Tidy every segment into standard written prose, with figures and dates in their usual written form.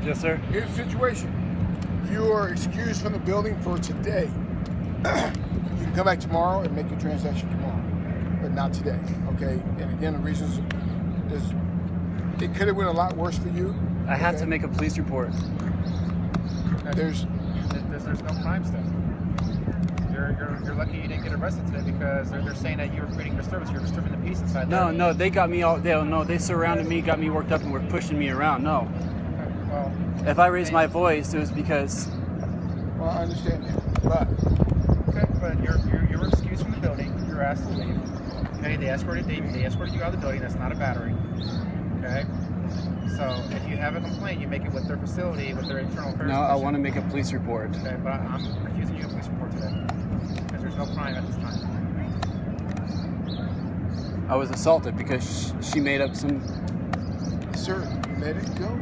Yes, sir. Here's the situation. You are excused from the building for today. You can come back tomorrow and make your transaction tomorrow, but not today, okay? And again, the reasons is it could have went a lot worse for you. I had to make a police report. There's no crime still. You're lucky you didn't get arrested today because they're saying that you were creating disturbance. You're disturbing the peace inside there. No, they got me all. They surrounded me, got me worked up, and were pushing me around. No. Okay, well, If I raised my voice, it was because. Well, I understand that, but you were excused from the building. You were asked to leave. Okay, they escorted you out of the building. That's not a battery. Okay. So if you have a complaint, you make it with their facility, with their internal affairs. No, I want to make a police report. Okay, but I'm refusing you a police report today because there's no crime at this time. I was assaulted because she made up some. sir, let it go.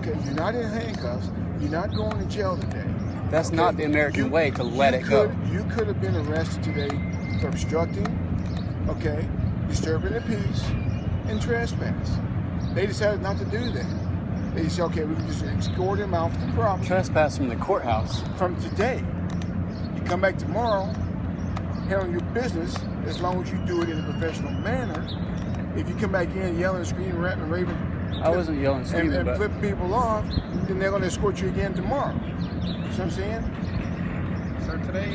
Okay, you're not in handcuffs. You're not going to jail today. That's okay? not the American way to let it go. You could have been arrested today for obstructing, okay, disturbing the peace, and trespass. They decided not to do that. They said, okay, we can just escort him out the property. Trespass from the courthouse. From today. You come back tomorrow, handle your business, as long as you do it in a professional manner. If you come back in yelling, screaming, ranting, and raving, I wasn't yelling, screaming, and but flip people off, then they're going to escort you again tomorrow. You see what I'm saying? So today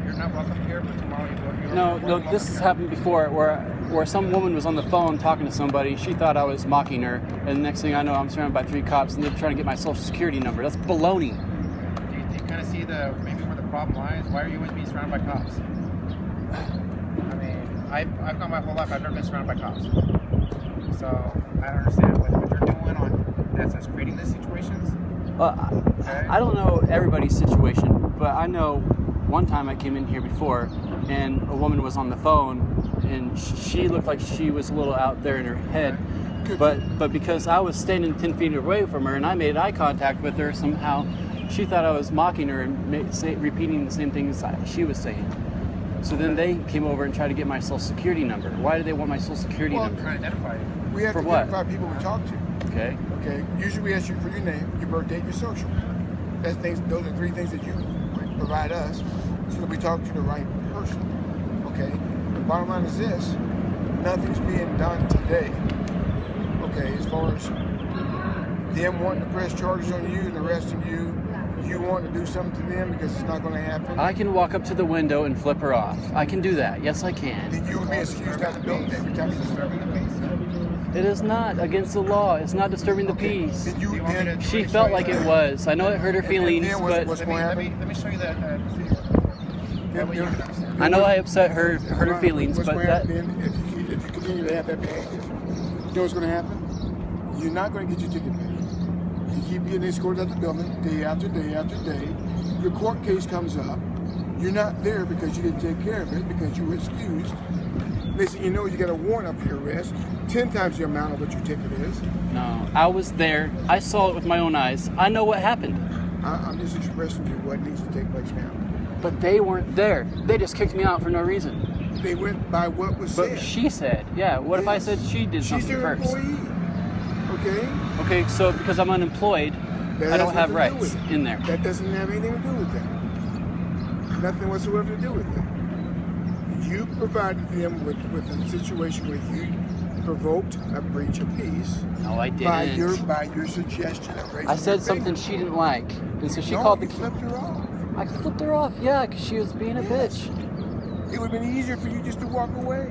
you're not welcome here, but tomorrow you're no. This has happened before, where some woman was on the phone talking to somebody. She thought I was mocking her, and the next thing I know, I'm surrounded by 3 cops, and they're trying to get my social security number. That's baloney. Do you kind of see maybe where the problem lies? Why are you always being surrounded by cops? I mean, I've gone my whole life. I've never been surrounded by cops. So I don't understand what you're doing on that's creating these situations. Okay. I don't know everybody's situation, but I know one time I came in here before, and a woman was on the phone, and she looked like she was a little out there in her head. But because I was standing 10 feet away from her and I made eye contact with her, somehow she thought I was mocking her and repeating the same things she was saying. So then they came over and tried to get my social security number. Why do they want my social security number? Trying to identify you. We have For to what? identify people we talk to. Okay. Okay. Usually we ask you for your name, your birth date, your social. Those are 3 things that you provide us so that we talk to the right person. Okay? The bottom line is this. Nothing's being done today. Okay, as far as them wanting to press charges on you and arresting you, you want to do something to them because it's not going to happen. I can walk up to the window and flip her off. I can do that. Yes, I can. Then you would be excused out of the building every time you Disturbing the peace. It is not against the law. It's not disturbing the peace. Then you then She felt like it was. I know it hurt her feelings, then but what's going to happen? Let me show you that video. That way you can understand. I know I upset her feelings, What's but going to that happen then if you continue to have that behavior? You know what's going to happen? You're not going to get your ticket back. You keep getting escorted out the building day after day after day. Your court case comes up. You're not there because you didn't take care of it because you were excused. Listen, you know you got a warrant up for your arrest, 10 times the amount of what your ticket is. no. I was there. I saw it with my own eyes. I know what happened. I'm just expressing to you what needs to take place now. But they weren't there. They just kicked me out for no reason. They went by what was But said. she said, yeah, what if I said she did She's something their first? employee. Okay? Okay, so because I'm unemployed, That I has don't have nothing to do rights with it. in there. That doesn't have anything to do with that. Nothing whatsoever to do with that. You provided them with a situation where you provoked a breach of peace No, I by didn't. your suggestion of raising I said your something finger. she didn't like, and so she No, called you the. flipped her off. I flipped her off, yeah, because she was being a Yes. bitch. It would have been easier for you just to walk away.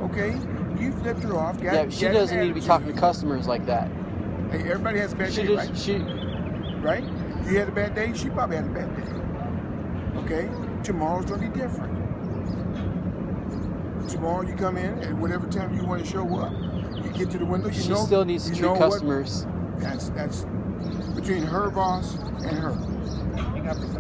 Okay? You flipped her off. Yeah, she doesn't need to be talking to customers like that. Hey, everybody has a bad She day, just, right? she, Right? You had a bad day, she probably had a bad day. Okay? Tomorrow's going to be different. Tomorrow you come in at whatever time you want to show up. You get to the window, she still needs to treat customers. That's between her boss and her.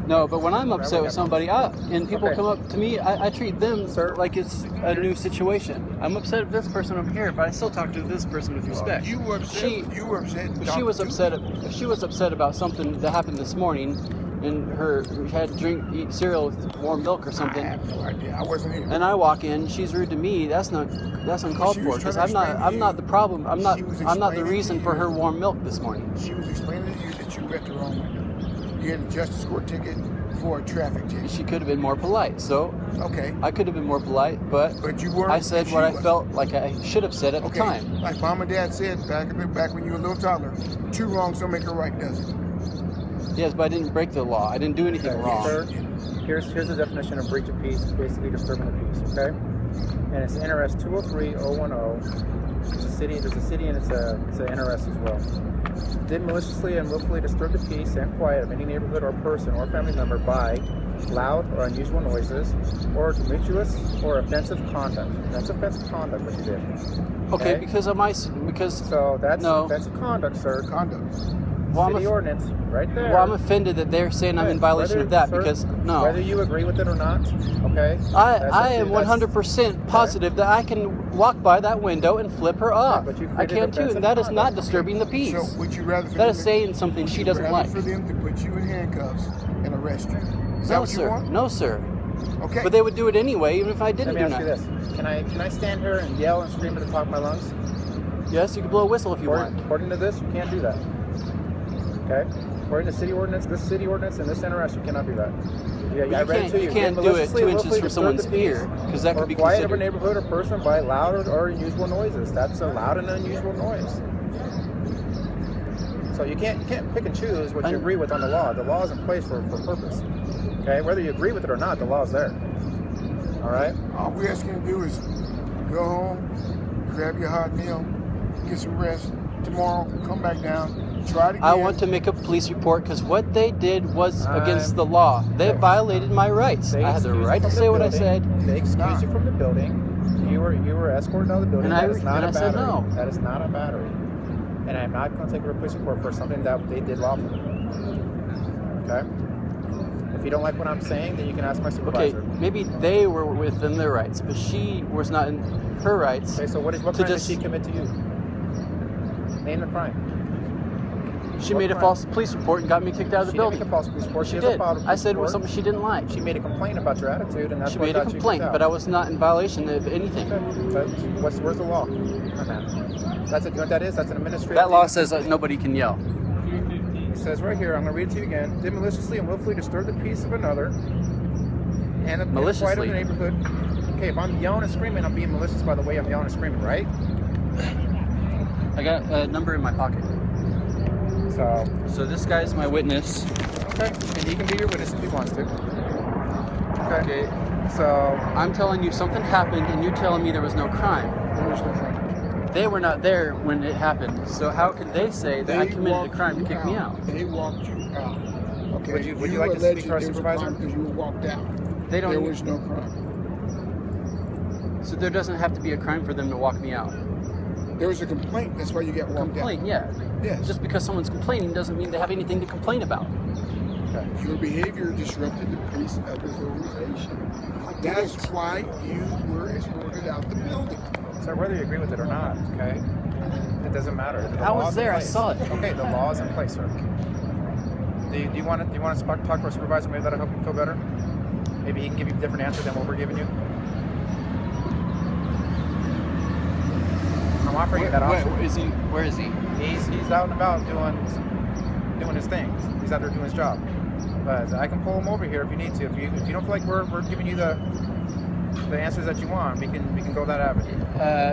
No, but when I'm upset with somebody, and people come up to me, I treat them like it's a new situation. I'm upset with this person over here, but I still talk to this person with respect. You were upset. If she was upset about something that happened this morning, and her had eat cereal with warm milk or I something. have no idea. I wasn't here. And I walk in, she's rude to me. That's uncalled She for. was Because trying to explain to I'm you- not the problem. I'm not she was the explaining reason to for you- her warm milk this morning. She was explaining to you that you read the wrong window. You had a justice court ticket for a traffic ticket. She could have been more polite. So Okay. I could have been more polite, but But you weren't. I said she what I wasn't. felt like I should have said at the Okay. time. Like Mom and Dad said back when you were a little toddler, two wrongs don't make a right, does it? Yes, but I didn't break the law. I didn't do anything Okay, wrong. sir, here's the definition of breach of peace, basically disturbing the peace, okay? And it's NRS 203010. There's a city and it's a NRS as well. Did maliciously and willfully disturb the peace and quiet of any neighborhood or person or family member by loud or unusual noises or tumultuous or offensive conduct. That's offensive conduct what you did. Okay, Okay. because So that's No. offensive conduct, sir. Conduct. well, City ordinance, right there. I'm offended that they're saying I'm in violation of that Sir, because no. Whether you agree with it or not, okay? I that's up am to- that's- 100% positive that I can walk by that window and flip her off. but you I created can too, offensive and that is not conduct. disturbing the peace. So would you rather for That them is to- saying something would she you doesn't rather like. for them to put you in handcuffs and arrest you? Is that No, what you sir. want? No, sir. Okay. But they would do it anyway, even if I didn't Let me do ask you nothing. this: Can I stand here and yell and scream at the top of my lungs? Yes, you can blow a whistle if you want. According to this, you can't do that. Okay. According to city ordinance, this city ordinance and this NRS, you cannot do that. Yeah, But I read it to you. you can't Did do it maliciously 2 and inches willfully from disturb someone's the peace ear, because that or could be quiet of a considered. neighborhood or person by loud or unusual noises. That's a loud and unusual noise. So you can't pick and choose what you agree with on the law. The law is in place for a purpose. Okay, whether you agree with it or not, the law is there. All right. All we're asking you to do is go home, grab your hot meal, get some rest. Tomorrow, come back down, try it again. I want to make a police report because what they did was against I'm- the law. They Okay. violated my rights. They I had the excused right you to from say the what I building. said. They excused you from the building. You were escorted out of the building. And I That is not and a I said battery. no. That is not a battery. And I'm not going to take a police report for something that they did lawfully. Okay? If you don't like what I'm saying, then you can ask my Okay, supervisor. maybe they were within their rights, but she was not in her rights. Okay, so what to crime did just- she commit to you? Name the crime. She what made a crime? false police report and got me kicked out of the She building. didn't make a false police report. She has a did. filed a I police said it was report. something she didn't like. She made a complaint about your attitude, and that's She what made a got you complaint, kicked but out. I was not in violation of anything. But where's the law? That's you know what that is? That's an administrative. That law says that nobody can yell. It says right here, I'm going to read it to you again. Did maliciously and willfully disturb the peace of another and the quiet of Maliciously. the neighborhood. Okay, if I'm yelling and screaming, I'm being malicious by the way I'm yelling and screaming, right? I got a number in my pocket. So, So this guy's my witness. okay, and he can be your witness if he wants to. Okay. Okay. So, I'm telling you something happened and you're telling me there was no crime. There was no crime. They were not there when it happened. So how can they say that I They committed a walked crime to you kick me out? They walked you out. Okay. Would you like to speak to our alleged there was a supervisor? crime because you were walked out. They don't There was no crime. So there doesn't have to be a crime for them to walk me out. There was a complaint. That's why you got walked Complaint, yeah. out. Yes. Just because someone's complaining doesn't mean they have anything to complain about. Your behavior disrupted the peace of this organization. That's why you were escorted out the building. so whether you agree with it or not, okay, it doesn't matter. The I was law is in there, I place. saw it. Okay, the law is in place, sir. Do you want to talk to our supervisor? Maybe that'll help you feel better. Maybe he can give you a different answer than what we're giving you. I'm offering you that option. Where is he? Where is he? He's out and about doing his things. He's out there doing his job. But I can pull him over here if you need to. If you don't feel like we're giving you the answers that you want, we can go that avenue.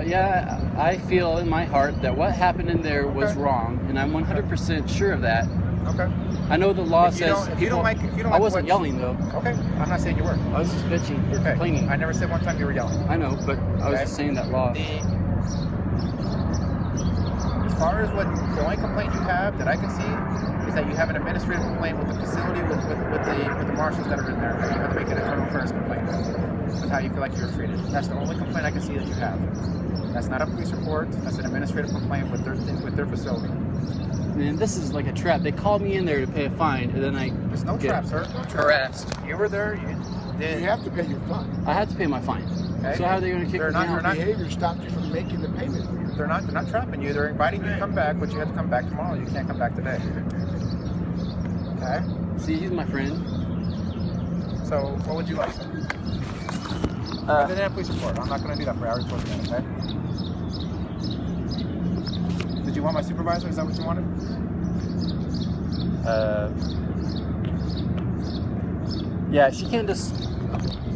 Yeah, I feel in my heart that what happened in there was Okay. wrong, and I'm 100% sure of that. Okay. I know the law If you says don't- if you don't like- if you don't I like wasn't what- yelling though. Okay. I'm not saying you were. I was just bitching or Okay. complaining. I never said one time you were yelling. I know, but I was Okay. just saying that law. As far as the only complaint you have that I can see is that you have an administrative complaint with the facility with the marshals that are in there. That you have to make an internal affairs complaint with how you feel like you were treated. That's the only complaint I can see that you have. That's not a police report. That's an administrative complaint with their facility. Man, this is like a trap. They called me in there to pay a fine, and then I There's no get trap, sir. No trap. harassed. You were there. You did. You have to pay your fine. I had to pay my fine. Okay. So how are they going to kick They're me not- out? they're not- Behavior stopped you from making the payment for your They're not trapping you. They're inviting you to come back, but you have to come back tomorrow. You can't come back today. Okay. See, he's my friend. So, what would you like? Other than a police report. I'm not going to do that for hours towards the end, okay? Did you want my supervisor? Is that what you wanted? Yeah, she can't just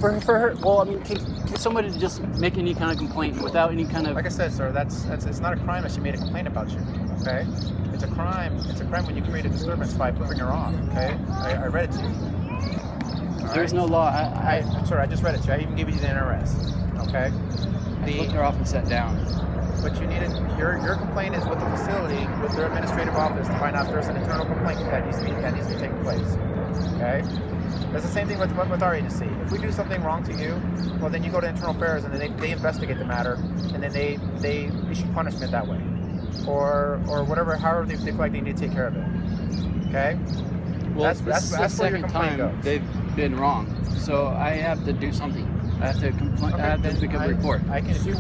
for her. Well, I mean, can somebody just make any kind of complaint without any kind of? Like I said, sir, that's it's not a crime that she made a complaint about you. Okay, it's a crime. It's a crime when you create a disturbance by flipping her off. Okay, I read it to you. There's no law. Sir, I just read it to you. I even gave you the NRS. Okay. I flipped her off and sat down. But you needed your complaint is with the facility, with their administrative office, to find out if there's an internal complaint that needs to be taking place. Okay. That's the same thing with our agency. If we do something wrong to you, well, then you go to internal affairs and then they investigate the matter, and then they issue punishment that way, or whatever, however they feel like they need to take care of it. Okay. Well, that's the second time they've been wrong, so I have to do something. I have to complain. Okay, I have to pick up a report. I can, if you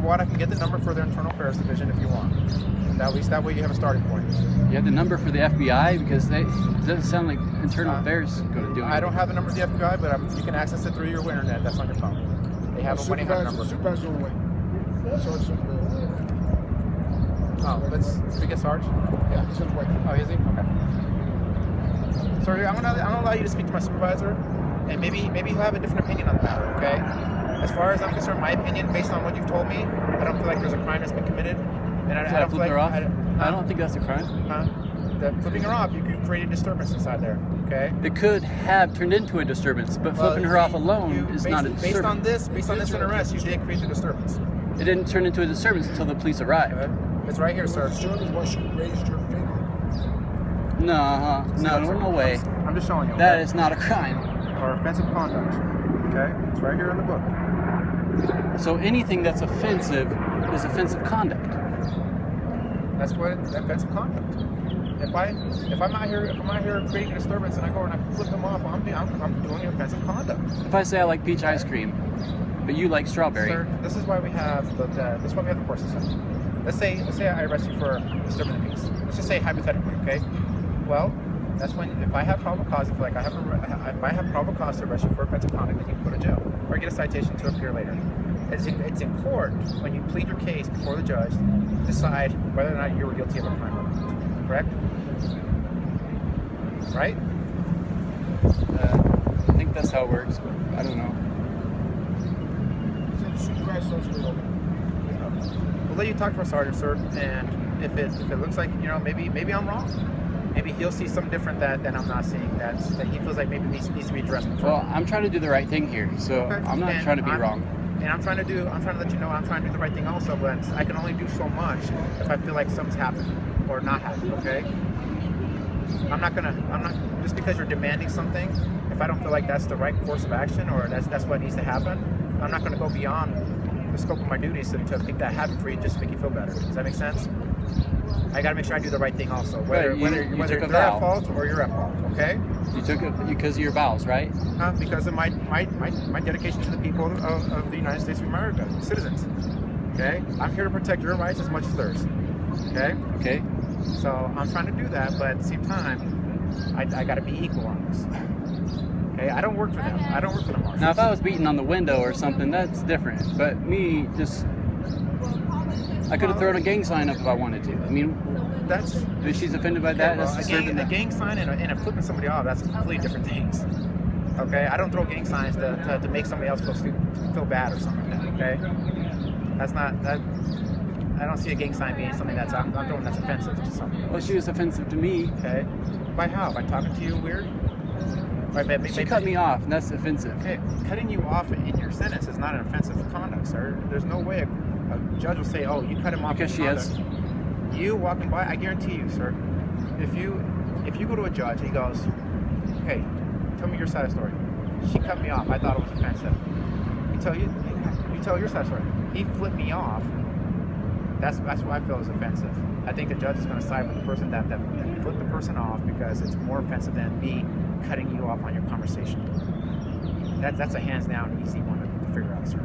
want, I can get the number for their internal affairs division if you want. At least that way you have a starting point. You have the number for the FBI because it doesn't sound like internal affairs go to do it. I don't have the number of the FBI, but you can access it through your internet. That's on your phone. They have a 1-800 number. Supervisor on the way. Oh, let's we get Sarge. Yeah, he's on the way. Oh, is he? Okay. Sorry, I'm gonna allow you to speak to my supervisor, and maybe you have a different opinion on the matter. Okay. As far as I'm concerned, my opinion, based on what you've told me, I don't feel like there's a crime that's been committed. And I don't feel like I don't think that's a crime. Flipping her off, you could create a disturbance inside there. Okay. It could have turned into a disturbance, but flipping her off alone is not a disturbance. Based on this arrest, you did create a disturbance. It didn't turn into a disturbance until the police arrived. Okay. It's right here, sir. Disturbance was she raised her finger. No way. I'm just showing you. That is not a crime. Or offensive conduct. Okay. It's right here in the book. So anything that's offensive is offensive conduct. That's what offensive conduct. If I'm out here creating a disturbance and I go and I flip them off, I'm doing offensive conduct. If I say I like peach ice cream, but you like strawberry. Sir, this is why we have the court system. Let's say I arrest you for disturbing the peace. Let's just say hypothetically, okay? Well, that's when if I have probable cause, if I have probable cause to arrest you for offensive conduct, then you can go to jail or get a citation to appear later. It's in court when you plead your case before the judge to decide whether or not you were guilty of a crime or not. Correct? Right? I think that's how it works, but I don't know. We'll let you talk to our sergeant, sir, and if it looks like maybe I'm wrong. Maybe he'll see something different that I'm not seeing. That he feels like maybe needs to be addressed. Well, I'm trying to do the right thing here, so okay. I'm not trying to be wrong. And I'm trying to let you know I'm trying to do the right thing also, but I can only do so much if I feel like something's happened or not happened. Okay. I'm not just because you're demanding something. If I don't feel like that's the right course of action or that's what needs to happen, I'm not going to go beyond the scope of my duties to make that happen for you just to make you feel better. Does that make sense? I got to make sure I do the right thing also, whether they're at fault or you're at fault. Okay? You took it because of your vows, right? Because of my dedication to the people of the United States of America, citizens. Okay? I'm here to protect your rights as much as theirs. Okay? Okay. So I'm trying to do that, but at the same time, I got to be equal on this. Okay? I don't work for them. I don't work for the marshals. Now, if I was beating on the window or something, that's different. But me, I could have thrown a gang sign up if I wanted to. I mean, if she's offended by that, that's a gang sign and flipping somebody off, that's completely different things. Okay? I don't throw gang signs to make somebody else feel bad or something like that. Okay? That's not that. I don't see a gang sign being something I'm throwing that's offensive to somebody. Well, she was offensive to me. Okay. By how? By talking to you weird? She cut me off, and that's offensive. Okay. Cutting you off in your sentence is not an offensive conduct, sir. There's no way a judge will say, "Oh, you cut him off." Because she has. You walking by, I guarantee you, sir. If you go to a judge, he goes, "Hey, tell me your side of the story." She cut me off. I thought it was offensive. You tell your side of the story. He flipped me off. That's what I feel is offensive. I think the judge is going to side with the person that flipped the person off because it's more offensive than me cutting you off on your conversation. That's a hands down easy one to figure out, sir.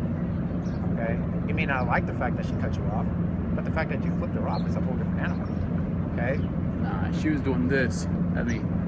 Okay? You may not like the fact that she cut you off, but the fact that you flipped her off is a whole different animal. Okay? Nah, she was doing this. at me.